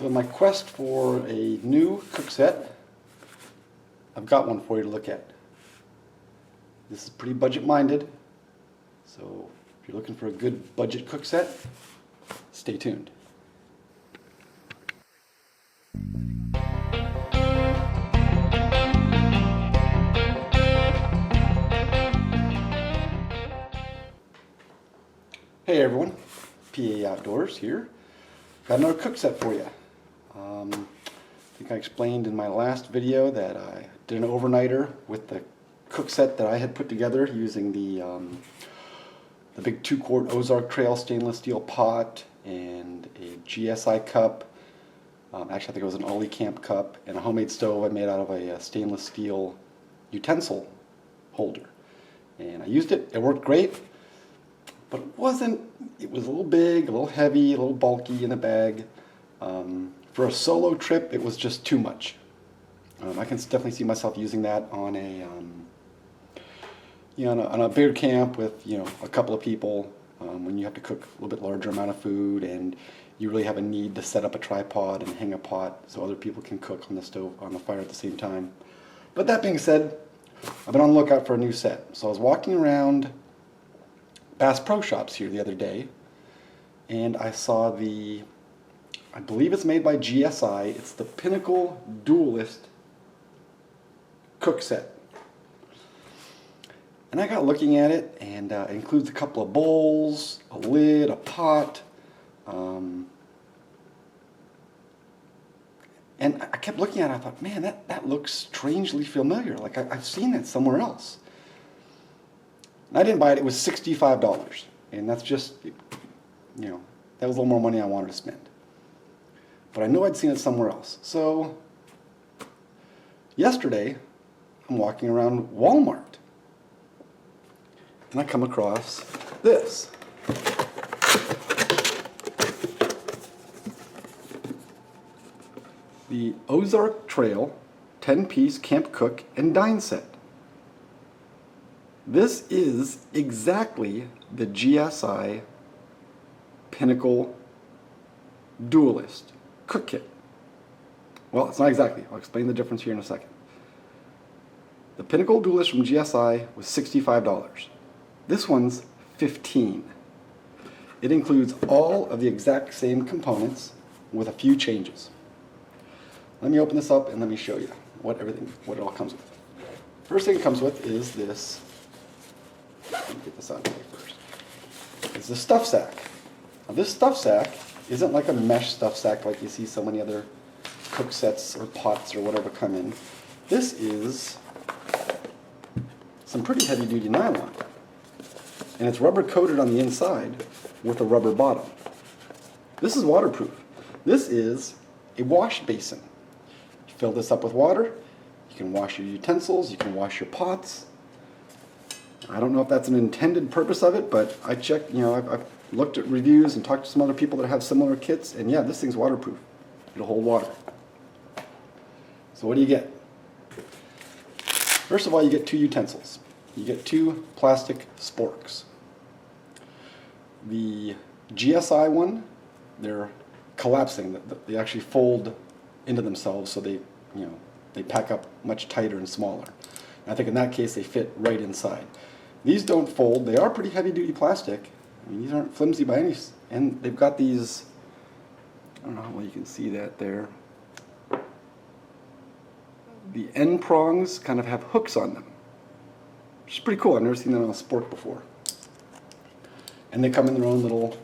So in my quest for a new cook set, I've got one for you to look at. This is pretty budget-minded, so if you're looking for a good budget cook set, stay tuned. Hey everyone, PA Outdoors here. Got another cook set for you. I think I explained in my last video that I did an overnighter with the cook set that I had put together using the big 2-quart Ozark Trail stainless steel pot and a GSI cup. Actually, I think it was an Ollie Camp cup and a homemade stove I made out of a stainless steel utensil holder. And I used it. It worked great. But it was a little big, a little heavy, a little bulky in the bag. For a solo trip, it was just too much. I can definitely see myself using that on a bigger camp with a couple of people, when you have to cook a little bit larger amount of food and you really have a need to set up a tripod and hang a pot so other people can cook on the stove, on the fire at the same time. But that being said, I've been on the lookout for a new set. So I was walking around Bass Pro Shops here the other day, and I saw I believe it's made by GSI, it's the Pinnacle Duelist cook set. And I got looking at it, and it includes a couple of bowls, a lid, a pot, and I kept looking at it, I thought, man, that looks strangely familiar, like I've seen that somewhere else. I didn't buy it. It was $65, and that's just, that was a little more money I wanted to spend. But I know I'd seen it somewhere else. So yesterday, I'm walking around Walmart, and I come across this. The Ozark Trail 10-piece camp cook and dine set. This is exactly the GSI Pinnacle Duelist cook kit. Well, it's not exactly. I'll explain the difference here in a second. The Pinnacle Duelist from GSI was $65. This one's $15. It includes all of the exact same components with a few changes. Let me open this up and let me show you what it all comes with. First thing it comes with is this. Let me get this out of the way first. It's the stuff sack. Now this stuff sack isn't like a mesh stuff sack like you see so many other cook sets or pots or whatever come in. This is some pretty heavy duty nylon. And it's rubber coated on the inside with a rubber bottom. This is waterproof. This is a wash basin. You fill this up with water, you can wash your utensils, you can wash your pots. I don't know if that's an intended purpose of it, but I checked, I've looked at reviews and talked to some other people that have similar kits, and yeah, this thing's waterproof. It'll hold water. So what do you get? First of all, you get 2 utensils. You get 2 plastic sporks. The GSI one, they're collapsing. They actually fold into themselves, so they pack up much tighter and smaller. And I think in that case, they fit right inside. These don't fold. They are pretty heavy-duty plastic. I mean, these aren't flimsy by any, and they've got these, I don't know how well you can see that there. The end prongs kind of have hooks on them, which is pretty cool. I've never seen that on a sport before. And they come in their own little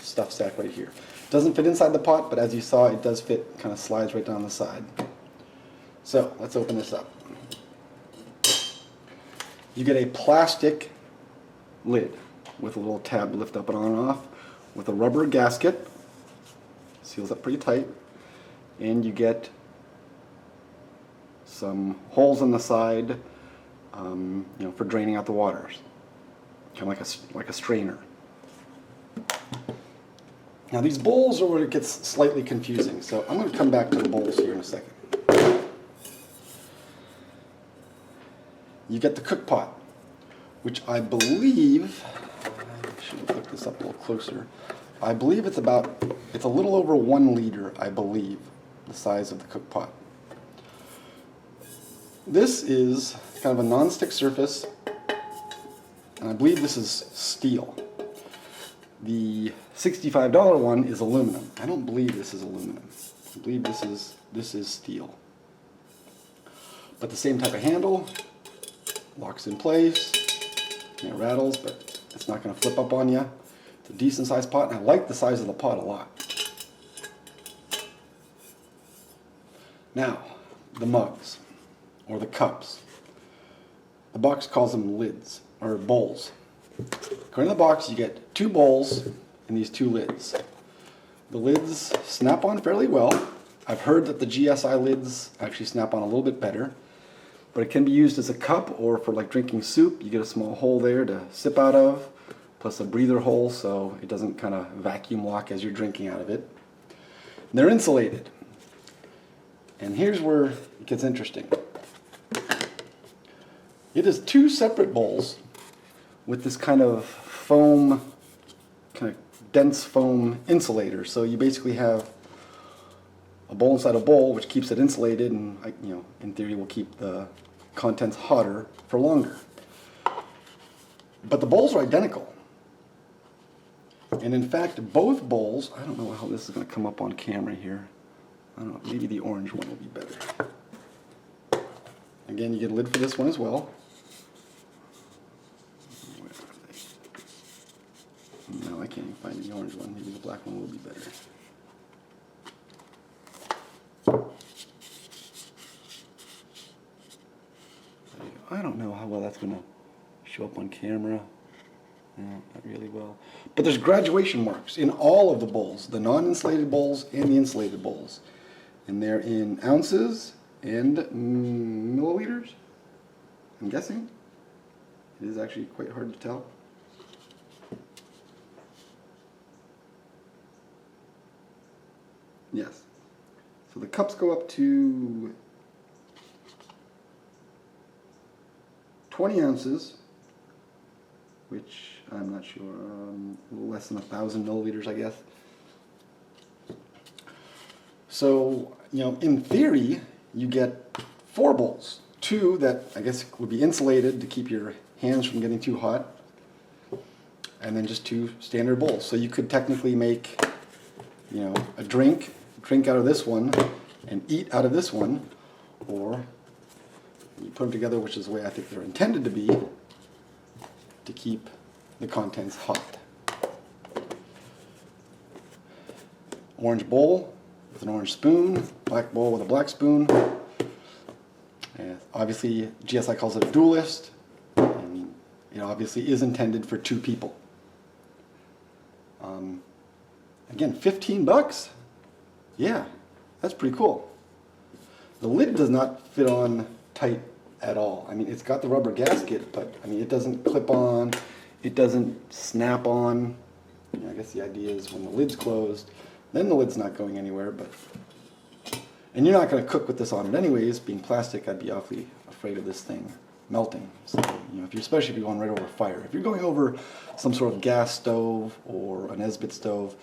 stuff sack right here. Doesn't fit inside the pot, but as you saw, it does fit, kind of slides right down the side. So let's open this up. You get a plastic lid with a little tab to lift up and on and off, with a rubber gasket, seals up pretty tight, and you get some holes on the side, for draining out the waters, kind of like a strainer. Now these bowls are where it gets slightly confusing, so I'm going to come back to the bowls here in a second. You get the cook pot, which I believe, I should look this up a little closer. I believe it's a little over 1 liter, I believe, the size of the cook pot. This is kind of a non-stick surface, and I believe this is steel. The $65 one is aluminum. I don't believe this is aluminum. I believe this is steel. But the same type of handle, locks in place, and it rattles, but it's not going to flip up on you. It's a decent sized pot, and I like the size of the pot a lot. Now, the mugs, or the cups. The box calls them lids, or bowls. According to the box, you get 2 bowls and these 2 lids. The lids snap on fairly well. I've heard that the GSI lids actually snap on a little bit better, but it can be used as a cup or for like drinking soup. You get a small hole there to sip out of, plus a breather hole so it doesn't kind of vacuum lock as you're drinking out of it. And they're insulated. And here's where it gets interesting. It is 2 separate bowls with this kind of foam, kind of dense foam insulator. So you basically have a bowl inside a bowl, which keeps it insulated, and in theory will keep the contents hotter for longer. But the bowls are identical. And in fact, both bowls, I don't know how this is going to come up on camera here. I don't know, maybe the orange one will be better. Again, you get a lid for this one as well. Where are they? No, I can't even find the orange one. Maybe the black one will be better. I don't know how well that's going to show up on camera. No, not really well. But there's graduation marks in all of the bowls, the non-insulated bowls and the insulated bowls. And they're in ounces and milliliters, I'm guessing. It is actually quite hard to tell. Yes. So the cups go up to 20 ounces, which I'm not sure, a little less than 1,000 milliliters, I guess. So, in theory, you get 4 bowls. 2 that I guess would be insulated to keep your hands from getting too hot, and then just 2 standard bowls. So you could technically make, a drink out of this one, and eat out of this one, or you put them together, which is the way I think they're intended to be, to keep the contents hot. Orange bowl with an orange spoon, black bowl with a black spoon. And obviously, GSI calls it a dualist, and it obviously is intended for 2 people. Again, $15? Yeah, that's pretty cool. The lid does not fit on tight at all. I mean, it's got the rubber gasket, but it doesn't clip on, it doesn't snap on. I guess the idea is when the lid's closed, then the lid's not going anywhere. And you're not going to cook with this on it anyways. Being plastic, I'd be awfully afraid of this thing melting. So, especially if you're going right over fire. If you're going over some sort of gas stove or an Esbit stove,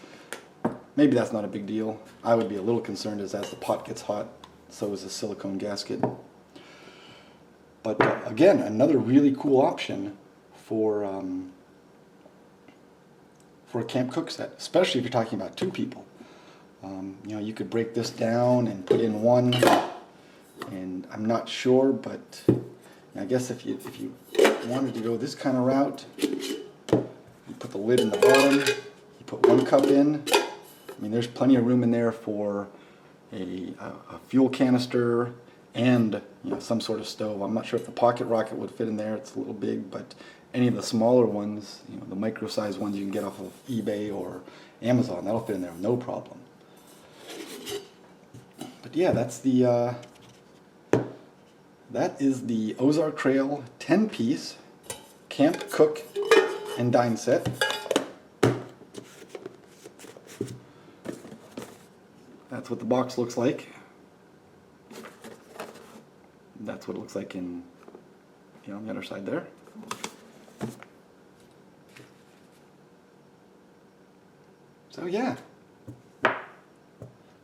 maybe that's not a big deal. I would be a little concerned as the pot gets hot, so is the silicone gasket. But again, another really cool option for a camp cook set, especially if you're talking about 2 people. You could break this down and put in one, and I'm not sure, but I guess if you wanted to go this kind of route, you put the lid in the bottom, you put 1 cup in. There's plenty of room in there for a fuel canister and some sort of stove. I'm not sure if the pocket rocket would fit in there. It's a little big, but any of the smaller ones, the micro-sized ones you can get off of eBay or Amazon, that'll fit in there no problem. But yeah, that is the Ozark Trail 10-piece camp, cook, and dine set. That's what the box looks like. That's what it looks like on the other side there. So yeah,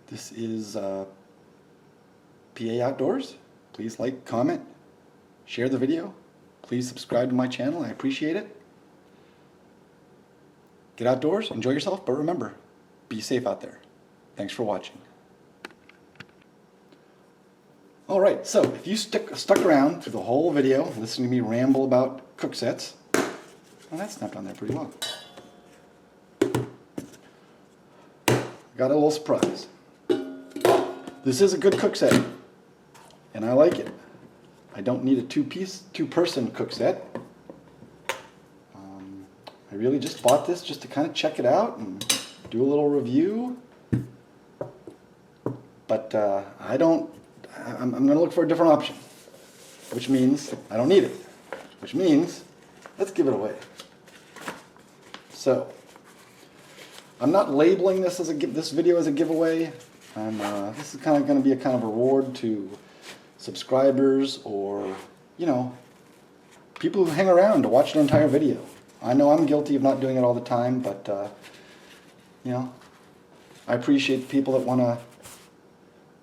this is PA Outdoors. Please like, comment, share the video. Please subscribe to my channel. I appreciate it. Get outdoors, enjoy yourself, but remember, be safe out there. Thanks for watching. Alright, so if you stuck around through the whole video, listening to me ramble about cook sets, well, that snapped on there pretty well. Got a little surprise. This is a good cook set, and I like it. I don't need a two-person cook set. I really just bought this just to kind of check it out and do a little review. But I'm going to look for a different option, which means I don't need it, which means let's give it away. So I'm not labeling this as this video as a giveaway. This is kind of going to be a kind of reward to subscribers or, you know, people who hang around to watch an entire video. I know I'm guilty of not doing it all the time, but, you know, I appreciate people that want to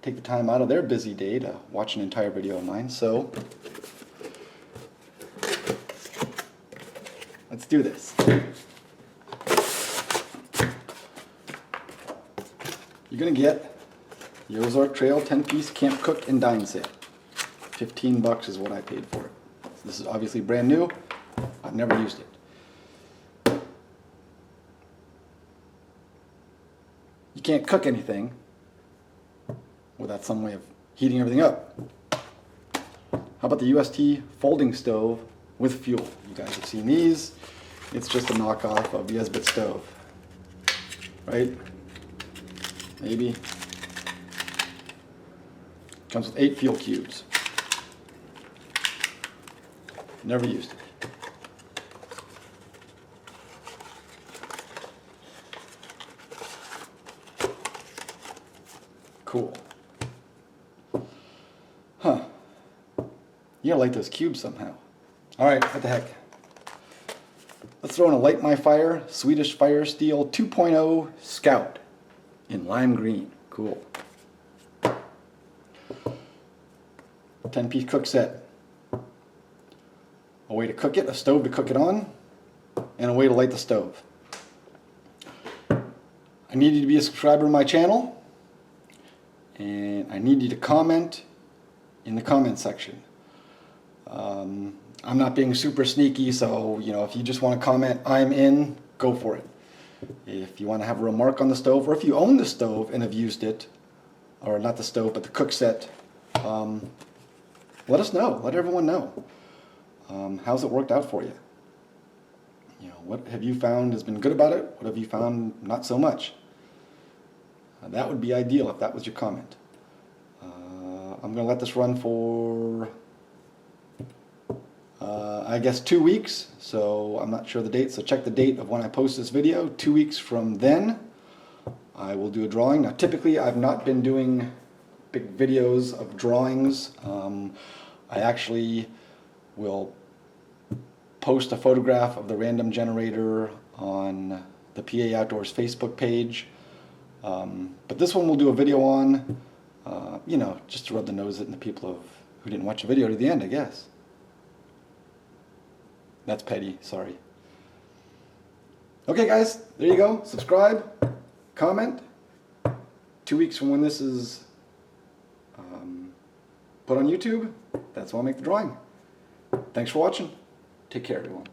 take the time out of their busy day to watch an entire video of mine. So let's do this. You're going to get the Ozark Trail 10-piece camp cook and dine set. $15 is what I paid for it. This is obviously brand new. I've never used it. You can't cook anything without some way of heating everything up. How about the UST folding stove with fuel? You guys have seen these. It's just a knockoff of the Esbit stove, right? Maybe. Comes with 8 fuel cubes. Never used it. Cool. Huh. You gotta light those cubes somehow. Alright, what the heck. Let's throw in a Light My Fire Swedish Fire Steel 2.0 Scout in lime green. Cool. 10-piece cook set. A way to cook it, a stove to cook it on, and a way to light the stove. I need you to be a subscriber to my channel, and I need you to comment in the comment section. I'm not being super sneaky, so you know, if you just want to comment, I'm in, go for it. If you want to have a remark on the stove, or if you own the stove and have used it, or not the stove, but the cook set, let us know. Let everyone know. How's it worked out for you? You know, what have you found has been good about it? What have you found not so much? That would be ideal if that was your comment. I'm going to let this run for, I guess, 2 weeks. So I'm not sure the date. So check the date of when I post this video. 2 weeks from then, I will do a drawing. Now, typically, I've not been doing big videos of drawings. I actually will post a photograph of the random generator on the PA Outdoors Facebook page. But this one we'll do a video on, you know, just to rub the nose in the people who didn't watch the video to the end, I guess. That's petty, sorry. Okay guys, there you go. Subscribe, comment. 2 weeks from when this is put on YouTube, that's when I'll make the drawing. Thanks for watching. Take care, everyone.